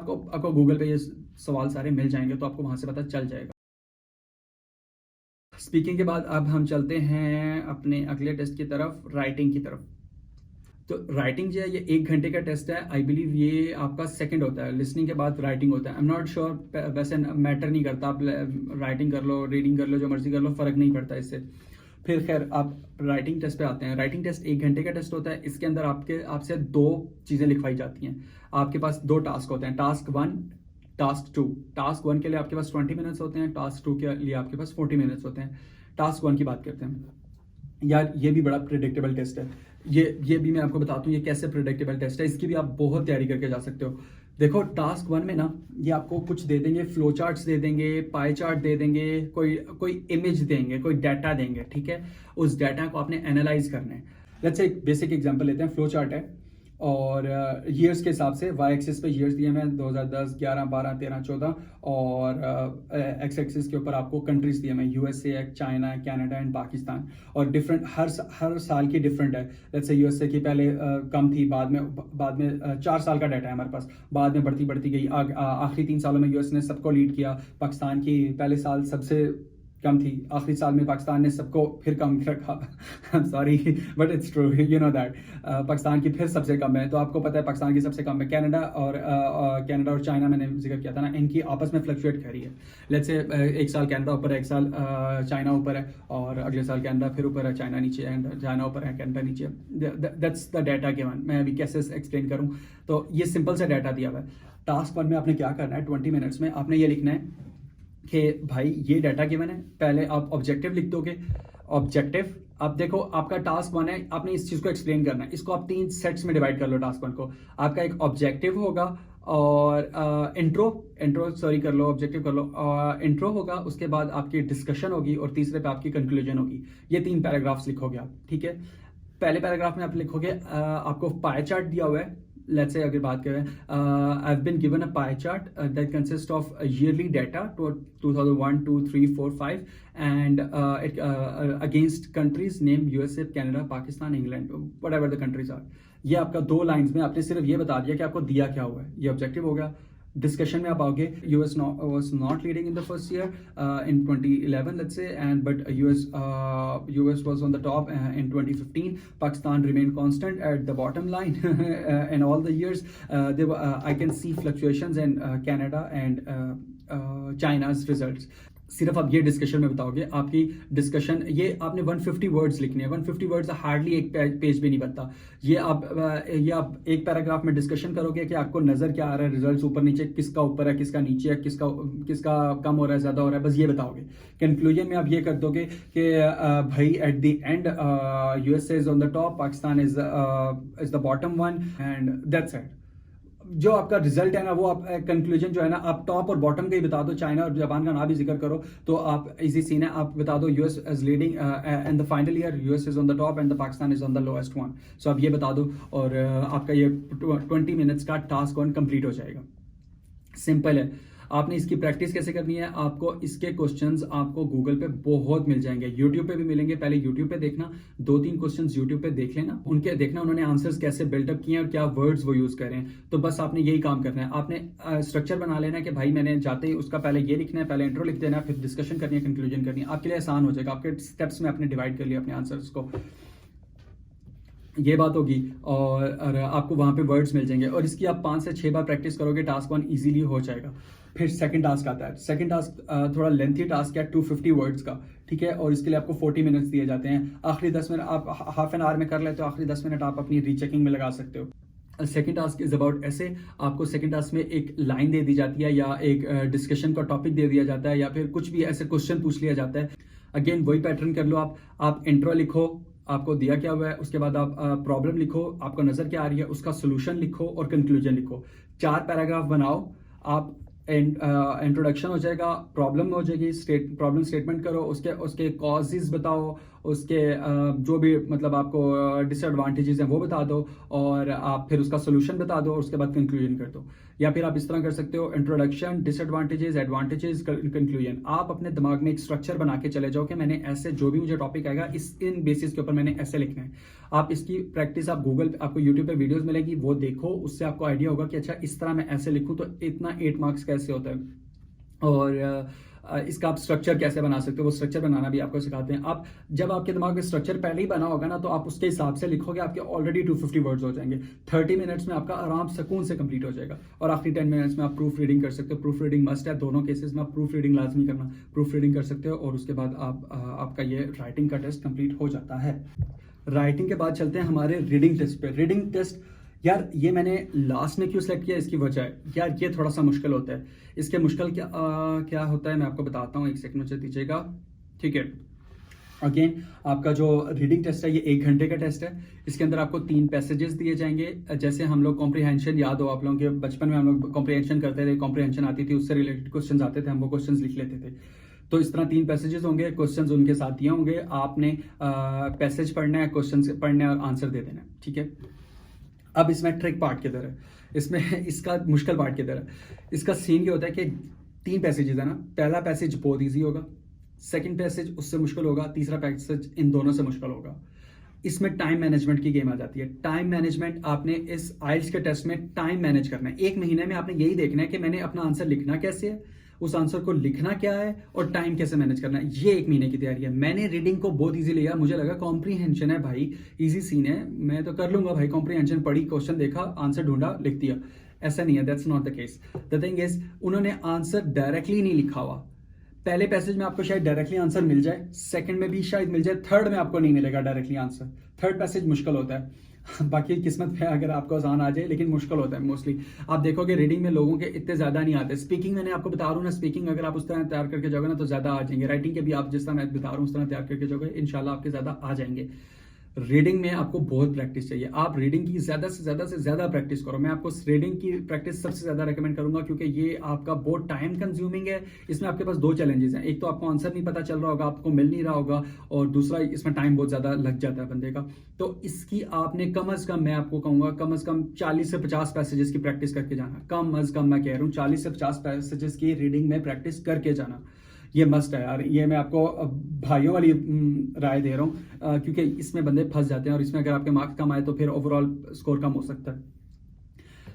आपको गूगल पे ये सवाल सारे मिल जाएंगे, तो आपको वहाँ से पता चल जाएगा। स्पीकिंग के बाद अब हम चलते हैं अपने अगले टेस्ट की तरफ, राइटिंग की तरफ। तो राइटिंग जो है ये 1 घंटे का टेस्ट है। आई बिलीव ये आपका सेकंड होता है, लिसनिंग के बाद राइटिंग होता है। आई एम नॉट श्योर, वैसे मैटर नहीं करता, आप राइटिंग कर लो, रीडिंग कर लो, जो मर्जी कर लो, फर्क नहीं पड़ता इससे। फिर खैर आप राइटिंग टेस्ट पे आते हैं। राइटिंग टेस्ट 1 घंटे का टेस्ट होता है। इसके अंदर आपसे 2 चीज़ें लिखवाई जाती हैं। आपके पास 2 टास्क होते हैं, टास्क 1, टास्क 2। टास्क 1 के लिए आपके पास 20 मिनट्स होते हैं, टास्क 2 के लिए आपके पास 40 मिनट्स होते हैं। टास्क 1 की बात करते हैं। यार ये भी बड़ा प्रिडिक्टेबल टेस्ट है। ये भी मैं आपको बताता हूँ ये कैसे प्रिडिक्टेबल टेस्ट है। इसकी भी आप बहुत तैयारी करके जा सकते हो। देखो टास्क 1 में ना ये आपको कुछ दे देंगे, फ्लो चार्ट्स दे देंगे, पाई चार्ट दे देंगे, कोई इमेज देंगे, कोई डाटा देंगे, ठीक है। उस डाटा को आपने एनालाइज करना है। लेट्स से एक बेसिक एग्जांपल लेते हैं। फ्लो चार्ट है और ईयर्स के हिसाब से वाई एक्सिस पे ईयर्स दिए हैं 2010, 11, 12, 13, 14, और एक्स एक्सिस के ऊपर आपको कंट्रीज दिए हैं, USA, China, Canada and Pakistan. और डिफरेंट हर साल की डिफरेंट है। जैसे यूएसए की पहले कम थी, बाद में 4 साल का डाटा है हमारे पास, बाद में बढ़ती गई। आखिरी 3 सालों में यूएस ने सबको लीड किया। पाकिस्तान की पहले साल सबसे कम थी, आखिरी साल में पाकिस्तान ने सबको फिर कम रखा। Sorry but it's true, you know that. Pakistan की फिर सबसे कम है, तो आपको पता है पाकिस्तान की सबसे कम है। कनाडा और चाइना मैंने जिक्र किया था ना, इनकी आपस में फ्लक्चुएट कर रही है। लेट्स से एक साल कनाडा ऊपर है, एक साल चाइना ऊपर है, और अगले साल कनाडा फिर ऊपर है, चाइना नीचे है, चाइना ऊपर है, कनाडा नीचे है। That's the data given. मैं अभी कैसे एक्सप्लेन करूँ, तो ये सिंपल सा डाटा दिया हुआ है। टास्क 1 में आपने क्या करना है, 20 मिनट्स में आपने ये लिखना है कि भाई ये डाटा गिवन है। पहले आप ऑब्जेक्टिव लिख दोगे। ऑब्जेक्टिव, अब देखो आपका टास्क 1 है, आपने इस चीज़ को एक्सप्लेन करना है। इसको आप 3 सेट्स में डिवाइड कर लो टास्क 1 को। आपका एक ऑब्जेक्टिव होगा और इंट्रो सॉरी कर लो, ऑब्जेक्टिव कर लो, इंट्रो होगा, उसके बाद आपकी डिस्कशन होगी, और तीसरे पे आपकी कंक्लूजन होगी। ये 3 पैराग्राफ्स लिखोगे आप, ठीक है। पहले पैराग्राफ में आप लिखोगे, आपको पाई चार्ट दिया हुआ है। लेट्स से अगर बात करें, I have been given a pie chart that consist of yearly data 2001, 2, 3, 4, 5 and against countries name USA, Canada, Pakistan, England, whatever the countries are. ये आपका 2 लाइंस में आपने सिर्फ ये बता दिया कि आपको दिया क्या हुआ है। ये ऑब्जेक्टिव हो गया। डिस्कशन में आप आओगे, US was not leading in the first year in 2011, let's say, but US was on the top in 2015. Pakistan remained constant at the bottom line in all the years. I can see fluctuations in Canada and China's results. सिर्फ आप ये discussion में बताओगे। आपकी discussion ये आपने 150 words लिखने हैं। 150 वर्ड्स हार्डली एक पेज भी नहीं बनता। ये आप एक पैराग्राफ में डिस्कशन करोगे कि आपको नजर क्या आ रहा है, रिजल्ट्स ऊपर नीचे, किसका ऊपर है, किसका नीचे है, किसका कम हो रहा है, ज्यादा हो रहा है, बस ये बताओगे। कंक्लूजन में आप ये कर दोगे कि भाई at the end USA is on the top, Pakistan is the bottom one, and that's it. जो आपका रिजल्ट है ना, वो आप कंक्लूजन जो है ना, आप टॉप और बॉटम का ही बता दो। चाइना और जापान का ना भी जिक्र करो, तो आप इजी सीन है, आप बता दो US is leading in the final year, US is on the top and the Pakistan is on the lowest one. So आप ये बता दो, और आपका ये 20 मिनट्स का टास्क 1 कंप्लीट हो जाएगा। सिंपल है। आपने इसकी प्रैक्टिस कैसे करनी है, आपको इसके क्वेश्चंस आपको गूगल पे बहुत मिल जाएंगे, यूट्यूब पे भी मिलेंगे। पहले यूट्यूब पे देखना, 2-3 क्वेश्चंस यूट्यूब पे देख लेना, उनके देखना उन्होंने आंसर्स कैसे बिल्डअप किए हैं और क्या वर्ड्स वो यूज कर रहे हैं। तो बस आपने यही काम करना है। आपने स्ट्रक्चर बना लेना है कि भाई मैंने जाते ही उसका पहले ये लिखना है, पहले इंट्रो लिख देना है, फिर डिस्कशन करनी है, कंक्लूजन करनी है। आपके लिए आसान हो जाएगा। आपके स्टेप्स में आपने डिवाइड कर लिया अपने आंसर्स को। ये बात होगी, और आपको वहां पे वर्ड्स मिल जाएंगे, और इसकी आप 5 से 6 बार प्रैक्टिस करोगे, टास्क 1 इजीली हो जाएगा। फिर सेकंड टास्क आता है। सेकंड टास्क थोड़ा लेंथी टास्क है, 250 वर्ड्स का, ठीक है। और इसके लिए आपको 40 मिनट्स दिए जाते हैं। आखिरी 10 मिनट आप हाफ एन आवर में कर लेते हो, आखिरी 10 मिनट आप अपनी रीचेकिंग में लगा सकते हो। सेकंड टास्क इज अबाउट ऐसे, आपको सेकंड टास्क में एक लाइन दे दी जाती है, या एक डिस्कशन का टॉपिक दे दिया जाता है, या फिर कुछ भी ऐसे क्वेश्चन पूछ लिया जाता है। अगेन वही पैटर्न कर लो। आप इंट्रो लिखो, आपको दिया क्या हुआ है, उसके बाद आप प्रॉब्लम लिखो, आपको नजर क्या आ रही है, उसका सोल्यूशन लिखो, और कंक्लूजन लिखो। 4 पैराग्राफ बनाओ। आप इंट्रोडक्शन हो जाएगा, प्रॉब्लम हो जाएगी, प्रॉब्लम स्टेटमेंट करो, उसके कॉजेज बताओ, उसके जो भी मतलब आपको डिसएडवांटेजेस हैं वो बता दो, और आप फिर उसका सोल्यूशन बता दो, और उसके बाद कंक्लूजन कर दो। या फिर आप इस तरह कर सकते हो, इंट्रोडक्शन, डिसएडवांटेजेस, एडवांटेजेस, कंक्लूजन। आप अपने दिमाग में एक स्ट्रक्चर बना के चले जाओ कि मैंने ऐसे जो भी मुझे टॉपिक आएगा इन बेसिस के ऊपर मैंने ऐसे लिखना है। आप इसकी प्रैक्टिस आप गूगल पे, आपको यूट्यूब पे वीडियोस मिलेगी, वो देखो, उससे आपको आइडिया होगा कि अच्छा इस तरह मैं ऐसे लिखूं तो इतना 8 मार्क्स कैसे होता है, और इसका आप स्ट्रक्चर कैसे बना सकते हो, वो स्ट्रक्चर बनाना भी आपको सिखाते हैं। आप जब आपके दिमाग में स्ट्रक्चर पहले ही बना होगा ना, तो आप उसके हिसाब से लिखोगे, आपके ऑलरेडी 250 वर्ड्स हो जाएंगे। 30 मिनट्स में आपका आराम सुकून से कंप्लीट हो जाएगा। और आखिरी 10 मिनट्स में आप प्रूफ रीडिंग कर सकते हो। प्रूफ रीडिंग मस्ट है, दोनों केसेस में आप प्रूफ रीडिंग लाजमी करना, प्रूफ रीडिंग कर सकते हो, और उसके बाद आपका ये राइटिंग का टेस्ट कंप्लीट हो जाता है। राइटिंग के बाद चलते हैं हमारे रीडिंग टेस्ट पे। रीडिंग टेस्ट यार ये मैंने लास्ट में क्यों सेलेक्ट किया, इसकी वजह है यार ये थोड़ा सा मुश्किल होता है। इसके मुश्किल क्या होता है मैं आपको बताता हूँ, एक सेकंड मुझे दीजिएगा, ठीक है। अगेन आपका जो रीडिंग टेस्ट है ये 1 घंटे का टेस्ट है। इसके अंदर आपको 3 पैसेजेस दिए जाएंगे। जैसे हम लोग कॉम्प्रिहेंशन, याद हो आप लोगों के बचपन में हम लोग कॉम्प्रिहेंशन करते थे, कॉम्प्रिहेंशन आती थी, उससे रिलेटेड क्वेश्चन आते थे, हम वो क्वेश्चन लिख लेते थे। तो इस तरह 3 पैसेजेस होंगे, क्वेश्चंस उनके साथ दिए होंगे, आपने पैसेज पढ़ना है, क्वेश्चन पढ़ना है और आंसर दे देना है, ठीक है। अब इसमें ट्रिक पार्ट किधर है, इसमें इसका मुश्किल पार्ट किधर है। इसका सीन ये होता है कि 3 पैसेजेस है ना, पहला पैसेज बहुत ईजी होगा, सेकंड पैसेज उससे मुश्किल होगा, तीसरा पैसेज इन दोनों से मुश्किल होगा। इसमें टाइम मैनेजमेंट की गेम आ जाती है। टाइम मैनेजमेंट, आपने इस आइल्स के टेस्ट में टाइम मैनेज करना है। 1 महीने में आपने यही देखना है कि मैंने अपना आंसर लिखना कैसे है, उस आंसर को लिखना क्या है, और टाइम कैसे मैनेज करना है। ये 1 महीने की तैयारी है। मैंने रीडिंग को बहुत इजी लिया, मुझे लगा कॉम्प्रीहेंशन है भाई, इजी सीन है, मैं तो कर लूंगा भाई। कॉम्प्रीहेंशन पढ़ी, क्वेश्चन देखा, आंसर ढूंढा, लिख दिया। ऐसा नहीं है, that's not the case. The thing is उन्होंने आंसर डायरेक्टली नहीं लिखा हुआ। पहले पैसेज में आपको शायद डायरेक्टली आंसर मिल जाए, सेकंड में भी शायद मिल जाए, थर्ड में आपको नहीं मिलेगा डायरेक्टली आंसर। थर्ड पैसेज मुश्किल होता है। बाकी किस्मत पे अगर आपको आसान आ जाए, लेकिन मुश्किल होता है मोस्टली। आप देखोगे रीडिंग में लोगों के इतने ज्यादा नहीं आते। स्पीकिंग मैंने आपको बता रहा हूँ ना, स्पीकिंग अगर आप उस तरह तैयार करके जाओगे ना तो ज्यादा आ जाएंगे। राइटिंग के भी आप जिस तरह मैं बता रहा हूँ उस तरह तैयार करके जाओगे, इंशाल्लाह आपके ज्यादा आ जाएंगे। रीडिंग में आपको बहुत प्रैक्टिस चाहिए। आप रीडिंग की ज्यादा से ज्यादा प्रैक्टिस करो। मैं आपको रीडिंग की प्रैक्टिस सबसे ज्यादा रेकमेंड करूंगा, क्योंकि ये आपका बहुत टाइम कंज्यूमिंग है। इसमें आपके पास 2 चैलेंजेस हैं, एक तो आपको आंसर नहीं पता चल रहा होगा, आपको मिल नहीं रहा होगा, और दूसरा इसमें टाइम बहुत ज्यादा लग जाता है बंदे का। तो इसकी आपने कम अज कम, मैं आपको कहूंगा कम अज कम 40 से 50 पैसेजेस की प्रैक्टिस करके जाना। कम अज कम मैं कह रहा हूँ 40 से 50 पैसेजेस की रीडिंग में प्रैक्टिस करके जाना। ये मस्ट है यार। ये मैं आपको भाइयों वाली राय दे रहा हूँ, क्योंकि इसमें बंदे फंस जाते हैं, और इसमें अगर आपके मार्क्स कम आए तो फिर ओवरऑल स्कोर कम हो सकता है।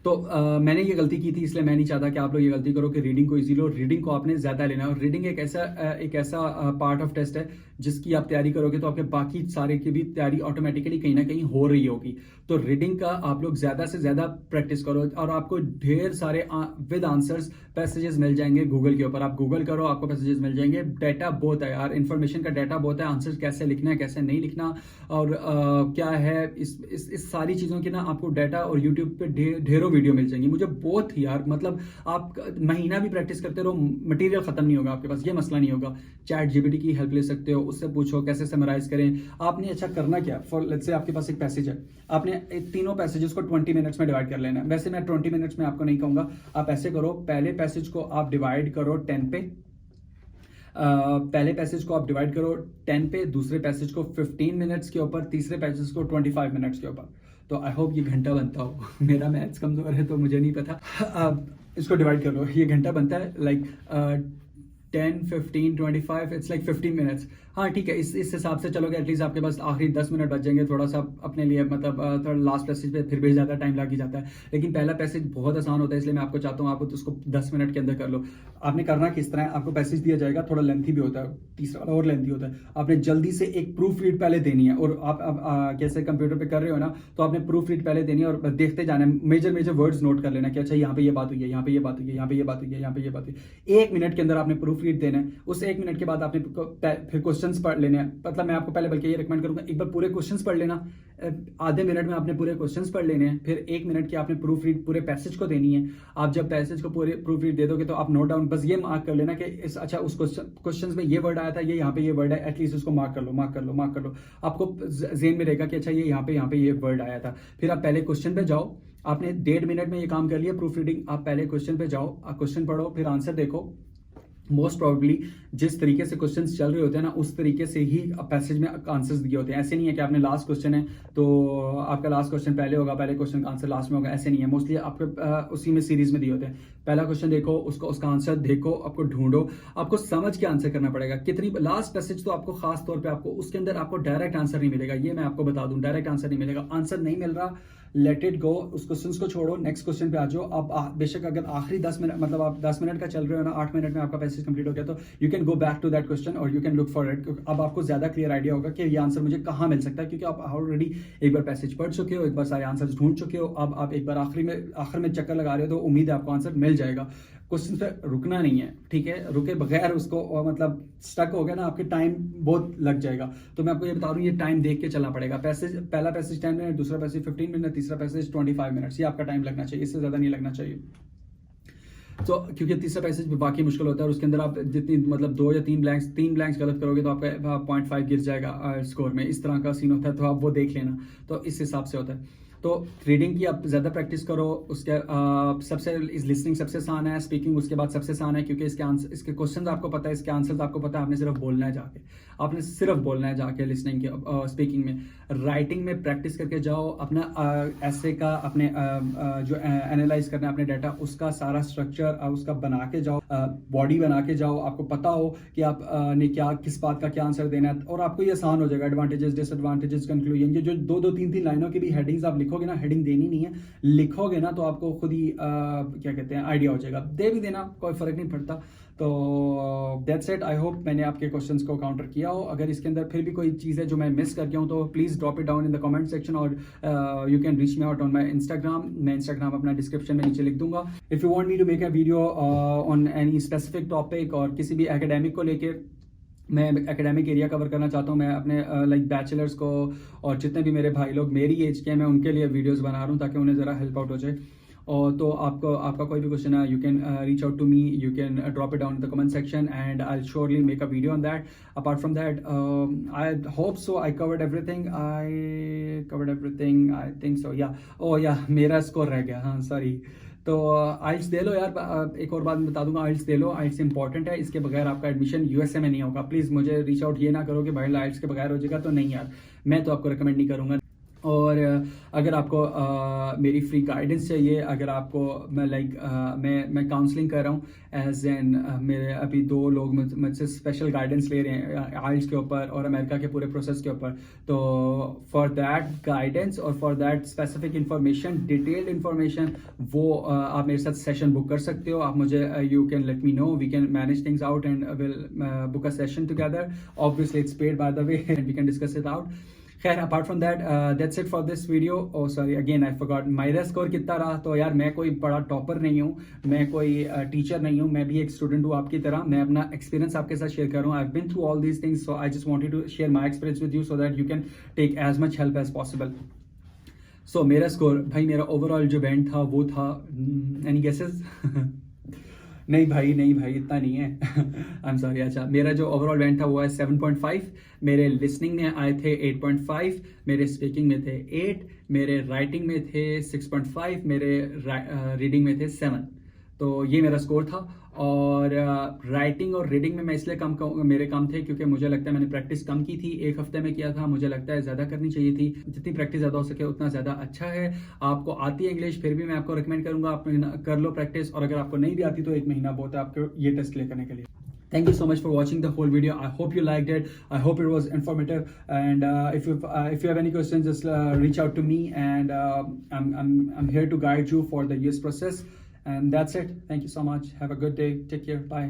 तो मैंने ये गलती की थी, इसलिए मैं नहीं चाहता कि आप लोग ये गलती करो कि रीडिंग को इजी लो। रीडिंग को आपने ज्यादा लेना है, और रीडिंग एक ऐसा पार्ट ऑफ टेस्ट है जिसकी आप तैयारी करोगे तो आपके बाकी सारे की भी तैयारी ऑटोमेटिकली कहीं ना कहीं हो रही होगी। तो रीडिंग का आप लोग ज्यादा से ज्यादा प्रैक्टिस करो, और आपको ढेर सारे विद आंसर्स पैसेजेस मिल जाएंगे गूगल के ऊपर। आप गूगल करो, आपको पैसेजेस मिल जाएंगे। डाटा बहुत है यार, इन्फॉर्मेशन का डाटा बहुत है। आंसर कैसे लिखना है, कैसे नहीं लिखना, और क्या है, इस सारी चीजों की ना आपको डाटा और यूट्यूब पे ढेरों वीडियो मिल जाएंगी। मुझे बहुत ही यार, मतलब आप महीना भी प्रैक्टिस करते रहो, मटेरियल खत्म नहीं होगा आपके पास, ये मसला नहीं होगा। चैट जीपीटी की हेल्प ले सकते हो, उससे पूछो कैसे समराइज करें। आपने अच्छा करना क्या, फॉर लेट्स से आपके पास एक पैसेज है, आपने तीनों पैसेजेस को 20 मिनट्स में डिवाइड कर लेना है। वैसे मैं 20 मिनट्स में आपको नहीं कहूंगा, आप ऐसे करो, पहले पैसेज को आप डिवाइड करो 10 पे, पहले पैसेज को आप डिवाइड करो 10 पे, दूसरे पैसेज को 15 मिनट्स के ऊपर, तीसरे पैसेज को 25 मिनट्स के ऊपर। तो आई होप ये घंटा बनता हो। मेरा मैथ्स कमजोर है तो मुझे नहीं पता। इसको डिवाइड कर लो, ये घंटा बनता है लाइक 10, 15, 25, इट्स लाइक 15 मिनट्स। हाँ ठीक है, इस हिसाब से चलोगे एटलीस्ट आपके पास आखिरी 10 मिनट बच जाएंगे थोड़ा सा अपने लिए, मतलब थोड़ा लास्ट पैसेज पे फिर भी ज़्यादा टाइम लग ही जाता है। लेकिन पहला पैसेज बहुत आसान होता है, इसलिए मैं आपको चाहता हूँ आप उसको 10 मिनट के अंदर कर लो। आपने करना किस तरह है, आपको पैसेज दिया जाएगा, थोड़ा लेंथी भी होता है, तीसरा वाला और लेंथी होता है। आपने जल्दी से एक प्रूफ रीड पहले देनी है, और आप कैसे कंप्यूटर पे कर रहे हो ना, तो आपने प्रूफ रीड पहले देनी है और देखते जाना है। मेजर वर्ड्स नोट कर लेना कि अच्छा यहाँ पे ये बात हुई है, यहाँ पे ये बात हुई है, यहाँ पे ये बात हुई है, यहाँ पे ये बात हुई है। 1 मिनट के अंदर आपने प्रूफ रीड देना है। उस 1 मिनट के बाद आपने फिर क्वेश्चंस पढ़ लेने हैं। मतलब मैं आपको पहले बल्कि ये रिकमेंड करूंगा, एक बार पूरे क्वेश्चंस पढ़ लेना, आधे मिनट में आपने पूरे क्वेश्चंस पढ़ लेने हैं। फिर 1 मिनट की आपने प्रूफ रीड पूरे पैसेज को देनी है। आप जब पैसेज को पूरे प्रूफ रीड दे दोगे तो आप नोट डाउन बस ये मार्क कर लेना कि अच्छा उस क्वेश्चंस में ये वर्ड आया था, ये यहाँ पे ये वर्ड है, एटलीस्ट उसको मार्क कर लो, मार्क कर लो, मार्क कर लो। आपको जेन में रहेगा कि अच्छा ये यहाँ पे ये वर्ड आया था। फिर आप पहले क्वेश्चन पे जाओ, आपने 1.5 मिनट में ये काम कर लिया प्रूफ रीडिंग। आप पहले क्वेश्चन पे जाओ, क्वेश्चन पढ़ो, फिर आंसर देखो, मोस्ट प्रॉब्ली जिस तरीके से क्वेश्चंस चल रहे होते हैं ना, उस तरीके से ही पैसेज में आंसर्स दिए होते हैं। ऐसे नहीं है कि आपने लास्ट क्वेश्चन है तो आपका लास्ट क्वेश्चन पहले होगा, पहले क्वेश्चन का आंसर लास्ट में होगा, ऐसे नहीं है। मोस्टली आपके उसी में सीरीज में दिए होते हैं। पहला क्वेश्चन देखो, उसका आंसर देखो, आपको ढूंढो, आपको समझ के आंसर करना पड़ेगा। कितनी लास्ट पैसेज तो आपको खास तौर पर आपको उसके अंदर आपको डायरेक्ट आंसर नहीं मिलेगा, ये मैं आपको बता दूं, डायरेक्ट आंसर नहीं मिलेगा। आंसर नहीं मिल रहा, लेट इट गो, उस क्वेश्चन को छोड़ो, नेक्स्ट क्वेश्चन पे आ जाओ। आप बेशक अगर आखिरी 10 मिनट, मतलब आप 10 मिनट का चल रहे हो ना, 8 मिनट में आपका पैसेज कंप्लीट हो गया, तो you can go back to that question और you can look for it. अब आपको ज्यादा क्लियर आइडिया होगा कि ये आंसर मुझे कहाँ मिल सकता है, क्योंकि आप ऑलरेडी एक बार पैसेज पढ़ चुके हो, एक बार सारे आंसर ढूंढ चुके हो। अब आप एक बार आखिर में चक्कर लगा रहे हो, तो उम्मीद है आपको आंसर मिल जाएगा। क्वेश्चन पे रुकना नहीं है, ठीक है? रुके बगैर उसको मतलब स्टक हो गया ना, आपके टाइम बहुत लग जाएगा। तो मैं आपको ये बता दूं, ये टाइम देख के चलना पड़ेगा। पहला पैसेज 10 मिनट, दूसरा पैसेज 15 मिनट, तीसरा पैसेज 25 मिनट, ये आपका टाइम लगना चाहिए, इससे ज्यादा नहीं लगना चाहिए। तो क्योंकि तीसरा पैसेज वाकई मुश्किल होता है और उसके अंदर आप जितनी मतलब 2 या 3 ब्लैंक्स गलत करोगे तो आपका 0.5 गिर जाएगा स्कोर में। इस तरह का सीन होता है, तो आप वो देख लेना। तो इस हिसाब से होता है। तो रीडिंग की आप ज़्यादा प्रैक्टिस करो। उसके सबसे लिसनिंग सबसे आसान है, स्पीकिंग उसके बाद सबसे आसान है, क्योंकि इसके क्वेश्चन आपको पता है, इसके आंसर्स आपको पता है। आपने सिर्फ बोलना है जाके, आपने सिर्फ बोलना है जाके लिसनिंग के स्पीकिंग में। राइटिंग में प्रैक्टिस करके जाओ, अपना ऐसे का अपने जो एनालाइज करना है अपने डाटा, उसका सारा स्ट्रक्चर उसका बना के जाओ, बॉडी बना के जाओ। आपको पता हो कि आप ने क्या किस बात का क्या आंसर देना है, और आपको ये आसान हो जाएगा। एडवांटेजेस, डिसएडवांटेजेस, कंक्लूजन, ये जो 2-2, 3-3 लाइनों की भी हेडिंग्स आप लिखोगे ना, हेडिंग देनी नहीं है, लिखोगे ना तो आपको खुद ही क्या कहते हैं आइडिया हो जाएगा। दे भी देना, कोई फर्क नहीं पड़ता। तो दैट्स इट। आई होप मैंने आपके क्वेश्चंस को काउंटर किया हो। अगर इसके अंदर फिर भी कोई चीज़ है जो मैं मिस कर गया हूँ, तो please drop it down in the comment section, और you can reach me out on my Instagram. मैं इंस्टाग्राम अपना डिस्क्रिप्शन में नीचे लिख दूंगा। If you want me to make a video on any specific topic और किसी भी एकेडमिक को लेके, मैं एकेडमिक एरिया कवर करना चाहता हूँ, मैं अपने लाइक बैचलर्स को और जितने भी मेरे भाई लोग मेरी एज के हैं, मैं उनके लिए वीडियोस बना रहा हूँ ताकि उन्हें ज़रा हेल्प आउट हो जाए। और तो आपका कोई भी क्वेश्चन है, you can reach out to me, you can drop it down in the comment section and I will surely make a video on that. Apart from that, I hope so I covered everything, I think so, yeah oh या मेरा score रह गया, हाँ sorry. तो आइल्स दे लो यार, एक और बात बता दूंगा, आइल्स दे लो, आइल्स इंपॉर्टेंट है। इसके बगैर आपका एडमिशन यूएसए में नहीं होगा। प्लीज़ मुझे रीच आउट ये ना करो कि भाई आइल्स के बगैर हो जाएगा, तो नहीं यार, मैं तो आपको रिकमेंड नहीं करूँगा। और अगर आपको मेरी फ्री गाइडेंस चाहिए, अगर आपको मैं काउंसलिंग कर रहा हूँ एज एन, मेरे अभी 2 लोग मुझसे स्पेशल गाइडेंस ले रहे हैं आइल्स के ऊपर और अमेरिका के पूरे प्रोसेस के ऊपर। तो फॉर दैट गाइडेंस और for that specific information, detailed information, वो आप मेरे साथ सेशन बुक कर सकते हो। आप मुझे you can let me know, we can manage things out and will book a session together. Obviously it's paid by the way and we can discuss it out. खैर, apart from that, that's it for this video. Oh sorry again, I forgot मेरा score कितना रहा। तो यार, मैं कोई बड़ा topper नहीं हूँ, मैं कोई टीचर नहीं हूँ, मैं भी एक स्टूडेंट हूँ आपकी तरह। मैं अपना एक्सपीरियंस आपके साथ शेयर कर रहा हूँ। I have been through all these things, so I just wanted to share my experience with you so that you can take as much help as possible. So मेरा स्कोर भाई, मेरा overall जो band था वो था, any guesses? नहीं भाई इतना नहीं है। I am sorry. अच्छा, मेरा जो ओवरऑल बैंड था वो है 7.5। मेरे लिसनिंग में आए थे 8.5, मेरे स्पीकिंग में थे 8, मेरे राइटिंग में थे 6.5, मेरे रीडिंग में थे 7। तो ये मेरा स्कोर था। और राइटिंग और रीडिंग में मैं इसलिए मेरे कम थे क्योंकि मुझे लगता है मैंने प्रैक्टिस कम की थी, 1 हफ्ते में किया था। मुझे लगता है ज़्यादा करनी चाहिए थी। जितनी प्रैक्टिस ज़्यादा हो सके उतना ज़्यादा अच्छा है। आपको आती है इंग्लिश, फिर भी मैं आपको रिकमेंड करूँगा आप कर लो प्रैक्टिस, और अगर आपको नहीं भी आती तो 1 महीना बहुत है आपको ये टेस्ट क्लियर करने के लिए। Thank you so much for watching the whole video. I hope you liked it. I hope it was informative. And if you have any questions, just reach out to me. And I'm here to guide you for the US process. And that's it. Thank you so much. Have a good day. Take care. Bye.